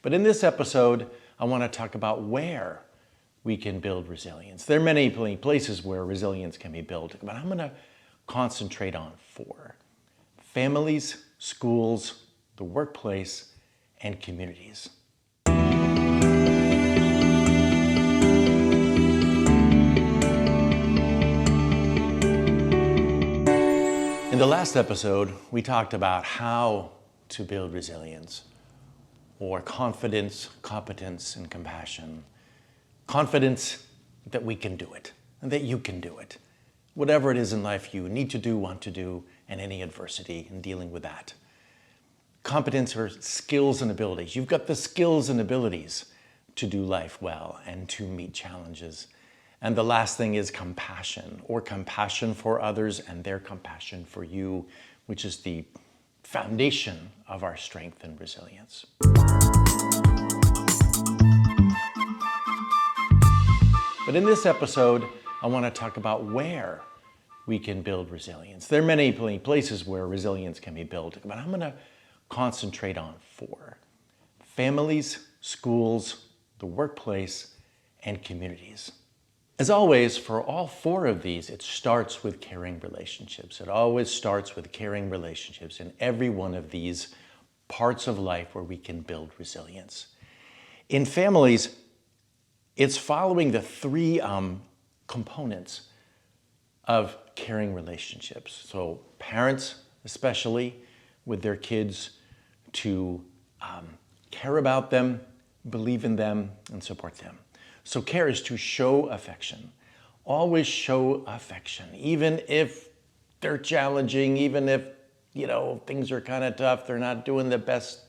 But in this episode, I want to talk about where we can build resilience. There are many places where resilience can be built, but I'm going to concentrate on four: families, schools, the workplace, and communities. In the last episode, we talked about how to build resilience, or confidence, competence, and compassion. Confidence that we can do it, and that you can do it. Whatever it is in life you need to do, want to do, and any adversity in dealing with that. Competence are skills and abilities. You've got the skills and abilities to do life well and to meet challenges. And the last thing is compassion, or compassion for others and their compassion for you, which is the foundation of our strength and resilience. But in this episode, I want to talk about where we can build resilience. There are many places where resilience can be built, but I'm going to concentrate on four: families, schools, the workplace, and communities. As always, for all four of these, it starts with caring relationships. It always starts with caring relationships in every one of these parts of life where we can build resilience. In families, it's following the three components of caring relationships. So parents, especially with their kids, to care about them, believe in them, and support them. So care is to show affection. Always show affection, even if they're challenging, even if, things are kind of tough, they're not doing the best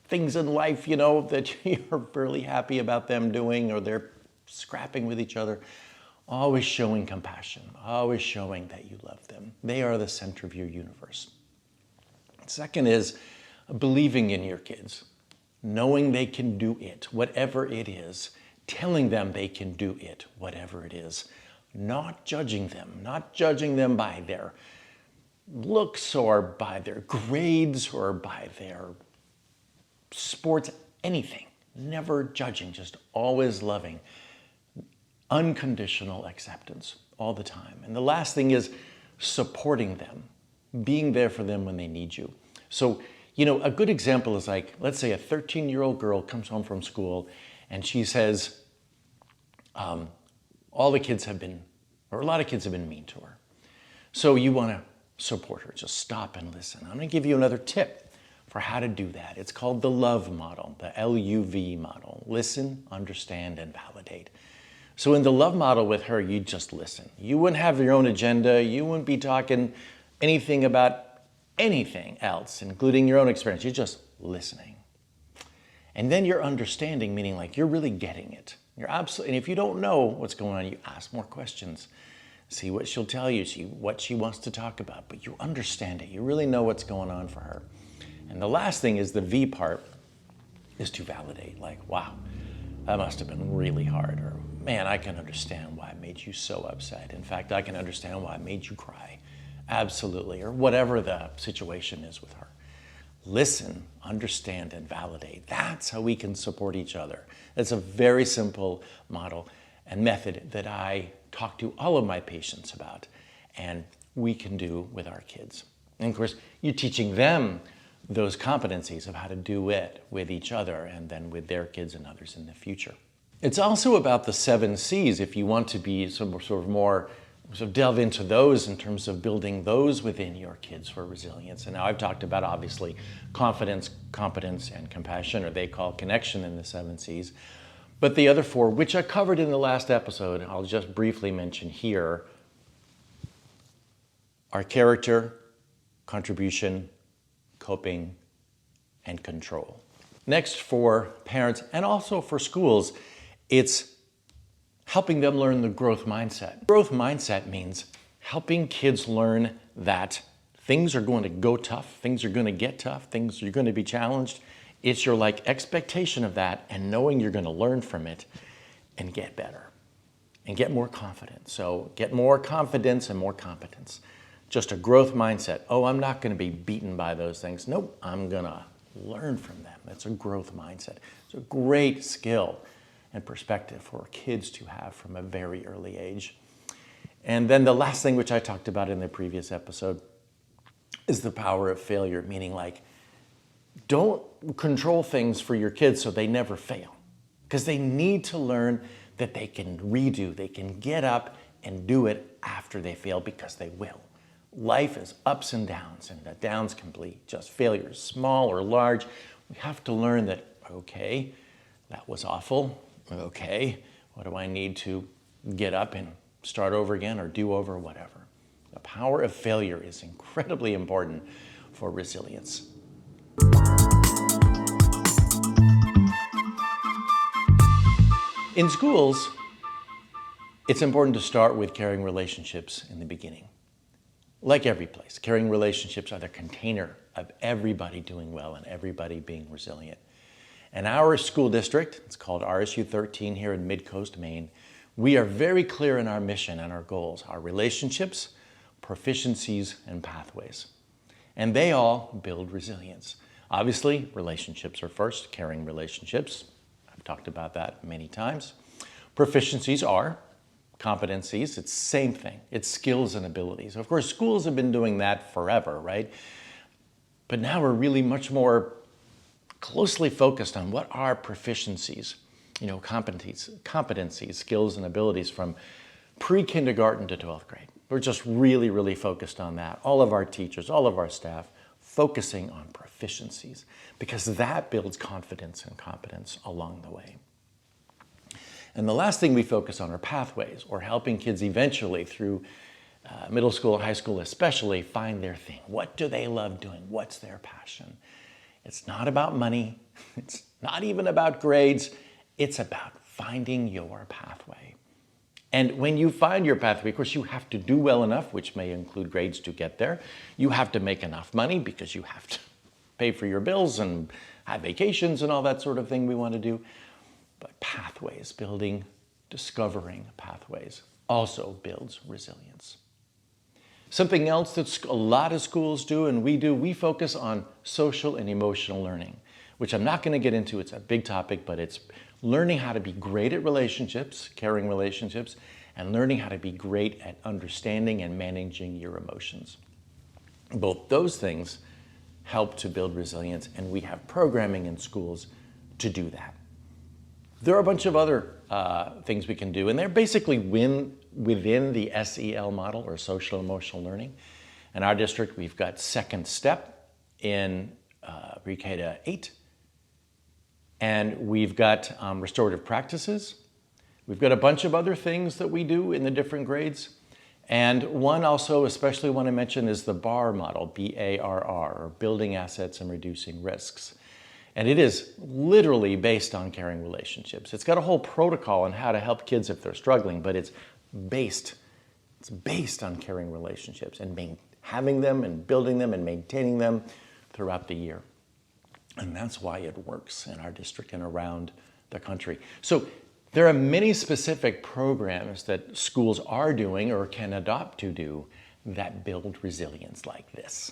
things in life, that you're really happy about them doing, or they're scrapping with each other. Always showing compassion, always showing that you love them. They are the center of your universe. Second is believing in your kids, knowing they can do it, whatever it is, telling them they can do it, whatever it is, not judging them by their looks or by their grades or by their sports, anything. Never judging, just always loving. Unconditional acceptance all the time. And the last thing is supporting them, being there for them when they need you. So, a good example is like, let's say a 13-year-old girl comes home from school and she says, a lot of kids have been mean to her. So you want to support her, just stop and listen. I'm going to give you another tip for how to do that. It's called the LOVE model, the LUV model. Listen, understand, and validate. So in the LOVE model with her, you just listen. You wouldn't have your own agenda. You wouldn't be talking anything about anything else, including your own experience. You're just listening. And then you're understanding, meaning like you're really getting it. And if you don't know what's going on, you ask more questions. See what she'll tell you, see what she wants to talk about, but you understand it. You really know what's going on for her. And the last thing is the V part, is to validate. Like, wow, that must have been really hard. Or, man, I can understand why it made you so upset. In fact, I can understand why it made you cry. Absolutely. Or whatever the situation is with her. Listen, understand, and validate. That's how we can support each other. It's a very simple model and method that I talk to all of my patients about, and we can do with our kids. And of course, you're teaching them those competencies of how to do it with each other and then with their kids and others in the future. It's also about the 7 C's if you want to be sort of delve into those in terms of building those within your kids for resilience. And now I've talked about, obviously, confidence, competence, and compassion, or they call connection in the 7 C's. But the other 4, which I covered in the last episode, I'll just briefly mention here, are character, contribution, coping, and control. Next, for parents and also for schools, it's helping them learn the growth mindset. Growth mindset means helping kids learn that things are going to go tough, things are going to get tough, things are going to be challenged. It's your expectation of that and knowing you're going to learn from it and get better and get more confident. So get more confidence and more competence. Just a growth mindset. Oh, I'm not going to be beaten by those things. Nope, I'm going to learn from them. That's a growth mindset. It's a great skill and perspective for kids to have from a very early age. And then the last thing, which I talked about in the previous episode, is the power of failure, meaning like, don't control things for your kids so they never fail, because they need to learn that they can redo, they can get up and do it after they fail, because they will. Life is ups and the downs can be just failures, small or large. We have to learn that, okay, that was awful. Okay, what do I need to get up and start over again or do over, whatever. The power of failure is incredibly important for resilience. In schools, it's important to start with caring relationships in the beginning. Like every place, caring relationships are the container of everybody doing well and everybody being resilient. In our school district, it's called RSU13 here in Mid-Coast, Maine, we are very clear in our mission and our goals, our relationships, proficiencies, and pathways. And they all build resilience. Obviously, relationships are first, caring relationships. I've talked about that many times. Proficiencies are competencies. It's the same thing. It's skills and abilities. Of course, schools have been doing that forever, right? But now we're really much more closely focused on what are proficiencies, competencies, skills and abilities from pre-kindergarten to 12th grade. We're just really, really focused on that. All of our teachers, all of our staff, focusing on proficiencies, because that builds confidence and competence along the way. And the last thing we focus on are pathways, or helping kids eventually through middle school, high school especially, find their thing. What do they love doing? What's their passion? It's not about money. It's not even about grades. It's about finding your pathway. And when you find your pathway, of course, you have to do well enough, which may include grades to get there. You have to make enough money because you have to pay for your bills and have vacations and all that sort of thing we want to do. But pathways, discovering pathways, also builds resilience. Something else that a lot of schools do, and we focus on social and emotional learning, which I'm not going to get into. It's a big topic, but it's learning how to be great at relationships, caring relationships, and learning how to be great at understanding and managing your emotions. Both those things help to build resilience, and we have programming in schools to do that. There are a bunch of other things we can do, and they're basically within the SEL model, or social emotional learning. In our district, we've got Second Step in pre-K to 8, and we've got restorative practices. We've got a bunch of other things that we do in the different grades. And one also, especially one I mentioned, is the BARR model, B-A-R-R, or Building Assets and Reducing Risks. And it is literally based on caring relationships. It's got a whole protocol on how to help kids if they're struggling, but it's based on caring relationships and having them and building them and maintaining them throughout the year. And that's why it works in our district and around the country. So there are many specific programs that schools are doing or can adopt to do that build resilience like this.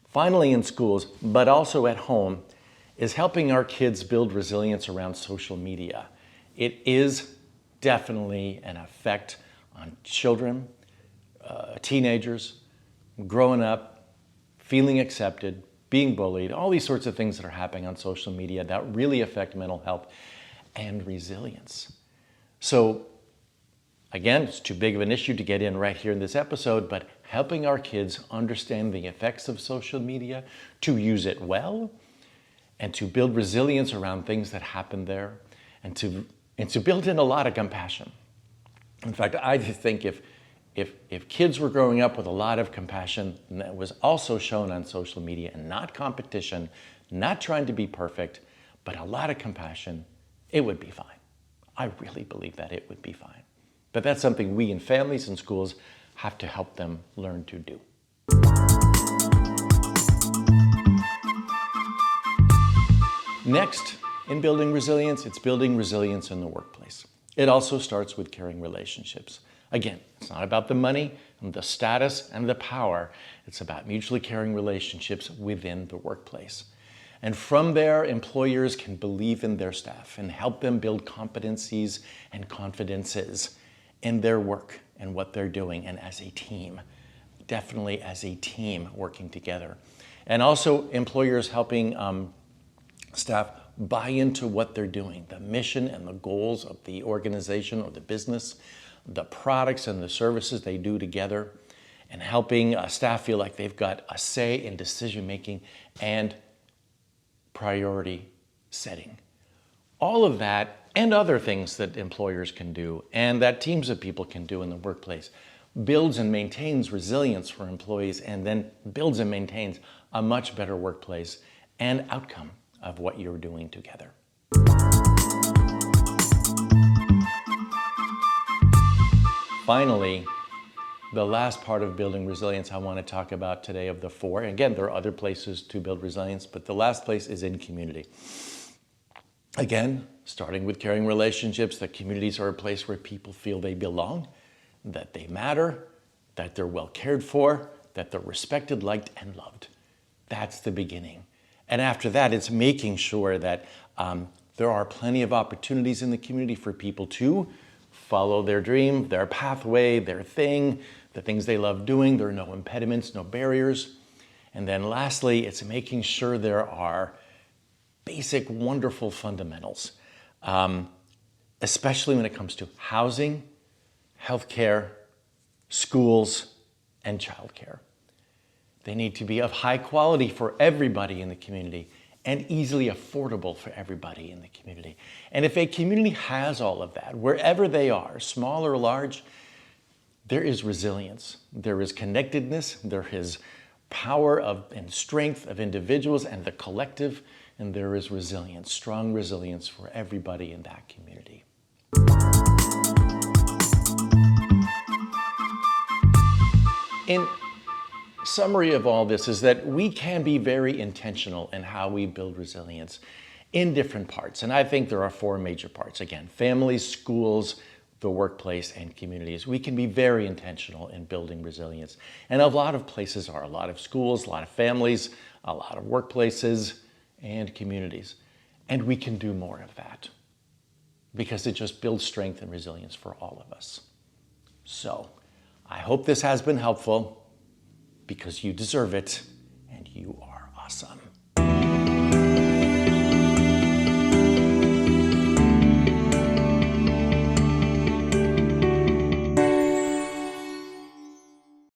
Finally, in schools, but also at home, is helping our kids build resilience around social media. It is definitely an effect on children, teenagers, growing up, feeling accepted, being bullied, all these sorts of things that are happening on social media that really affect mental health and resilience. So again, it's too big of an issue to get in right here in this episode, but helping our kids understand the effects of social media, to use it well, and to build resilience around things that happen there, and to build in a lot of compassion. In fact, I think if kids were growing up with a lot of compassion, and that was also shown on social media, and not competition, not trying to be perfect, but a lot of compassion, it would be fine. I really believe that it would be fine. But that's something we in families and schools have to help them learn to do. Next, in building resilience, it's building resilience in the workplace. It also starts with caring relationships. Again, it's not about the money and the status and the power. It's about mutually caring relationships within the workplace. And from there, employers can believe in their staff and help them build competencies and confidences in their work and what they're doing, and as a team, definitely as a team working together. And also employers helping staff buy into what they're doing, the mission and the goals of the organization or the business, the products and the services they do together, and helping staff feel like they've got a say in decision making and priority setting. All of that and other things that employers can do and that teams of people can do in the workplace builds and maintains resilience for employees, and then builds and maintains a much better workplace and outcome of what you're doing together. Finally, the last part of building resilience I want to talk about today of the four. Again, there are other places to build resilience, but the last place is in community. Again, starting with caring relationships, that communities are a place where people feel they belong, that they matter, that they're well cared for, that they're respected, liked, and loved. That's the beginning. And after that, it's making sure that there are plenty of opportunities in the community for people to follow their dream, their pathway, their thing, the things they love doing. There are no impediments, no barriers. And then lastly, it's making sure there are basic, wonderful fundamentals, especially when it comes to housing, healthcare, schools, and childcare. They need to be of high quality for everybody in the community and easily affordable for everybody in the community. And if a community has all of that, wherever they are, small or large, there is resilience, there is connectedness, there is power and strength of individuals and the collective, and there is resilience, strong resilience for everybody in that community. In summary of all this is that we can be very intentional in how we build resilience in different parts. And I think there are four major parts. Again, families, schools, the workplace, and communities. We can be very intentional in building resilience. And a lot of places are, a lot of schools, a lot of families, a lot of workplaces, and communities. And we can do more of that because it just builds strength and resilience for all of us. So I hope this has been helpful because you deserve it.